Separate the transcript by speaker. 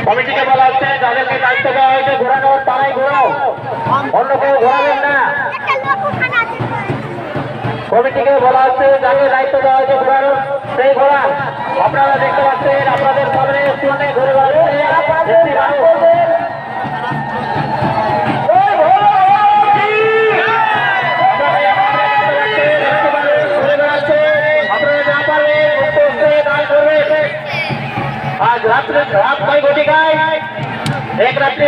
Speaker 1: কমিটিকে বলা হচ্ছে যাদেরকে দায়িত্ব দেওয়া হয়েছে ঘোরানোর তারাই ঘোরাও, অন্য কেউ ঘোরাবেন না। কমিটিকে বলা হচ্ছে যাকে দায়িত্ব দেওয়া হয়েছে ঘোরানোর সেই ঘোরান। আপনারা দেখতে পাচ্ছেন আপনাদের সামনে স্টুডেন্টে ঘুরে বেড়াচ্ছে। आज रात कई घटिकाय एक रात्रि